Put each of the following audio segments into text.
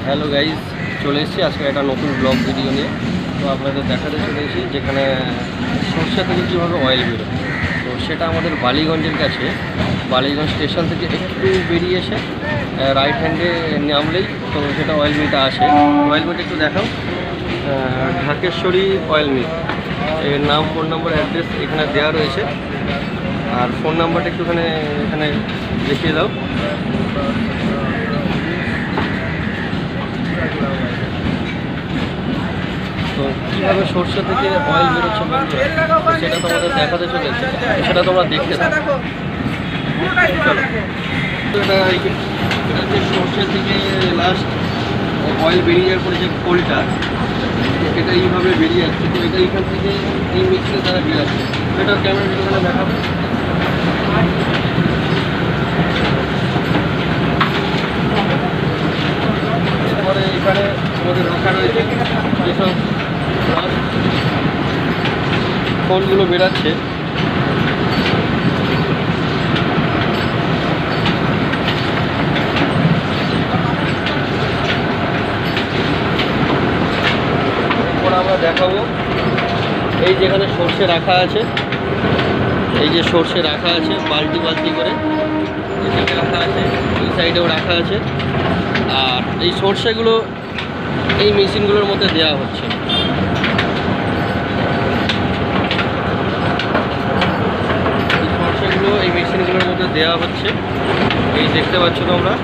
Hello guys, চলে এসেছি আজকে একটা নতুন ব্লগ ভিডিও নিয়ে। তো আপনাদের দেখাতে চলে এসেছি যেখানে সরষে থেকে কীভাবে অয়েল বেরোয়। তো সেটা আমাদের বালিগঞ্জের কাছে, বালিগঞ্জ স্টেশন থেকে একটু বেরিয়ে এসে রাইট হ্যান্ডে নামলেই তো সেটা অয়েল মিলটা আসে। অয়েল মিলটা একটু দেখাও, ঢাকেশ্বরী অয়েল মিল। এর নাম, ফোন নম্বর, অ্যাড্রেস এখানে দেওয়া রয়েছে। আর ফোন নাম্বারটা একটুখানে এখানে দেখিয়ে দাও। তো কীভাবে সরষে থেকে অয়েল বেরোচ্ছে সেটা তোমাদের দেখাতে চলেছে, সেটা তোমরা দেখতে থাকো। তো এটা যে সরষে থেকে লাস্ট অয়েল বেরিয়ে যাওয়ার পরে যে খোলটা, এটা এইভাবে বেরিয়ে যাচ্ছে। তো এটা এইখান থেকে এই মিক্সির দ্বারা বেরোচ্ছে। এটা ক্যামেরা এখানে দেখাবো। এরপরে এখানে আমাদের রাখা রয়েছে যেসব খোলগুলো বেরাচ্ছে। এরপর আমরা দেখাবো এই যেখানে সর্ষে রাখা আছে, এই যে সর্ষে রাখা আছে বালতি বালতি করে, এদিকে রাখা আছে, এই সাইডেও রাখা আছে। আর এই সর্ষেগুলো এই মেশিনগুলোর মধ্যে দেওয়া হচ্ছে। এই সর্ষেগুলো এই মেশিনগুলোর মধ্যে দেওয়া হচ্ছে, এই দেখতে পাচ্ছ তোমরা।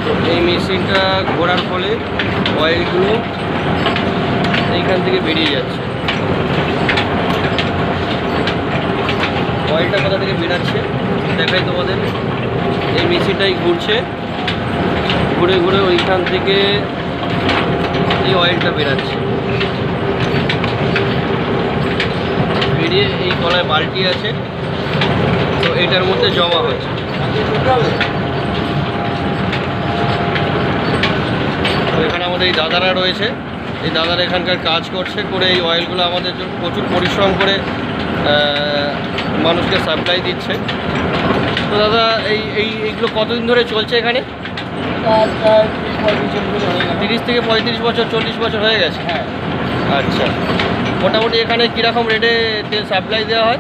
তো এই মেশিনটা ঘোরার ফলে অয়েলগুলো এইখান থেকে বেরিয়ে যাচ্ছে। অয়েলটা কোথা থেকে বেরাচ্ছে দেখাই তোমাদের। এই মেশিনটাই ঘুরছে, ঘুরে ঘুরে ওইখান থেকে এই অয়েলটা বেরাচ্ছে। বেরিয়ে এই তলায় বালতি আছে, তো এটার মধ্যে জমা হচ্ছে। তো এখানে আমাদের এই দাদারা রয়েছে, এই দাদারা এখানকার কাজ করছে, করে এই অয়েলগুলো আমাদের জন্য প্রচুর পরিশ্রম করে মানুষকে সাপ্লাই দিচ্ছে। তো দাদা এইগুলো কতদিন ধরে চলছে এখানে? 30 থেকে 35 বছর, 40 বছর হয়ে গেছে। হ্যাঁ। আচ্ছা, মোটামুটি এখানে কীরকম রেটে তেল সাপ্লাই দেওয়া হয়?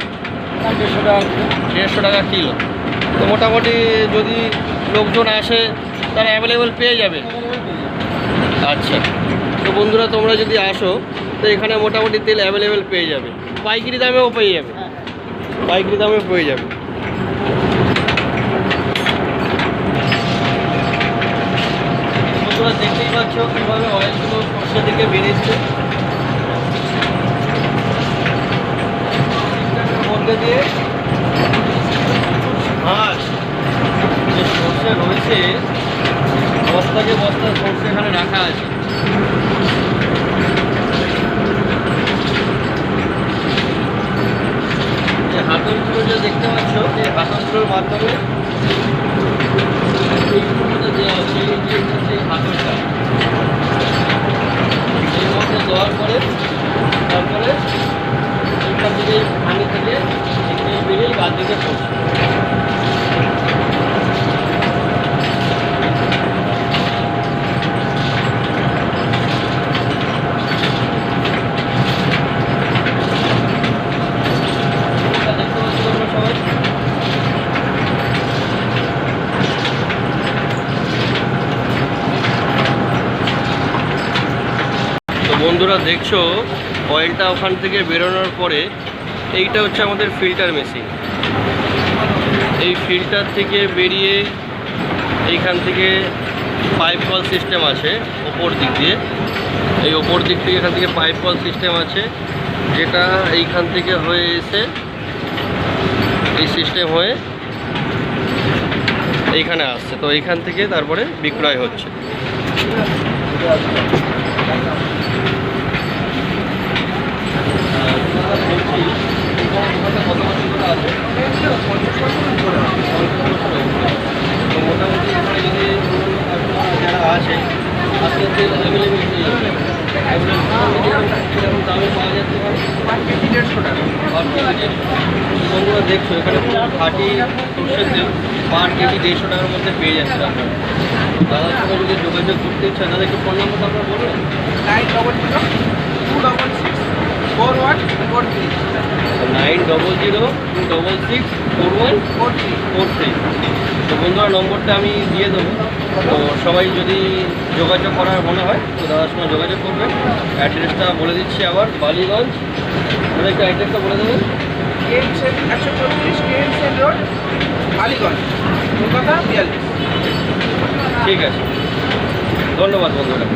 150 টাকা কিলো। তো মোটামুটি যদি লোকজন আসে তারা অ্যাভেলেবেল পেয়ে যাবে। আচ্ছা, তো বন্ধুরা তোমরা যদি আসো তো এখানে মোটামুটি তেল অ্যাভেলেবেল পেয়ে যাবে, পাইকারি দামেও পেয়ে যাবে, পাইকারি দামেও পেয়ে যাবে। তোমরা দেখতেই পাচ্ছ কীভাবে অয়েলগুলো সরষে থেকে বেরিয়েছে। মধ্যে দিয়ে মাছ যে সরষে রয়েছে, বস্তাকে বস্তা সরষে এখানে রাখা আছে। যে হাতলগুলো যে দেখতে পাচ্ছ, এই হাতলগুলোর মাধ্যমে এইগুলোতে দেওয়া হচ্ছে। এই যে হাতলটা এর মধ্যে দেওয়ার পরে তারপরে এইখান থেকে পানি থেকে বেরিয়ে গাছ দিকে পড়ছে। বন্ধুরা দেখছো অয়েলটা ওখান থেকে বেরোনোর পরে এইটা হচ্ছে আমাদের ফিল্টার মেশিন। এই ফিল্টার থেকে বেরিয়ে এইখান থেকে পাইপ কল সিস্টেম আছে ওপর দিক দিয়ে, এই ওপর দিক থেকে এখান থেকে পাইপ কল সিস্টেম আছে, যেটা এইখান থেকে হয়ে এসে এই সিস্টেম হয়ে এইখানে আসছে। তো এইখান থেকে তারপরে বিক্রয় হচ্ছে। মোটামুটি এখানে যদি যারা আসে আজকে তেল অ্যাভেলেবেল পেয়ে যাবে। এগুলো কিরকম দামে পাওয়া যাচ্ছে এখানে? 1 কেজি 150 টাকা। বন্ধুরা দেখছো এখানে পুরো খাঁটি সর্ষের তেল পার কেজি 150 টাকার মধ্যে পেয়ে যাচ্ছে আপনারা। দাদার সঙ্গে যদি যোগাযোগ করতে ইচ্ছা তাহলে একটু ফোন নাম্বারটা আপনারা বলবেন। 900-266-4143। 900-266-4143। তো বন্ধুরা নম্বরটা আমি দিয়ে দেবো, তো সবাই যদি যোগাযোগ করার মনে হয় তো দাদার সঙ্গে যোগাযোগ করবেন। অ্যাড্রেসটা বলে দিচ্ছি আবার, বালিগঞ্জ। তাহলে একটু অ্যাড্রেসটা বলে দেবেন। KM 134 KM Sen road, Ballygunge, Kolkata 42। ঠিক আছে, ধন্যবাদ বন্ধুরা।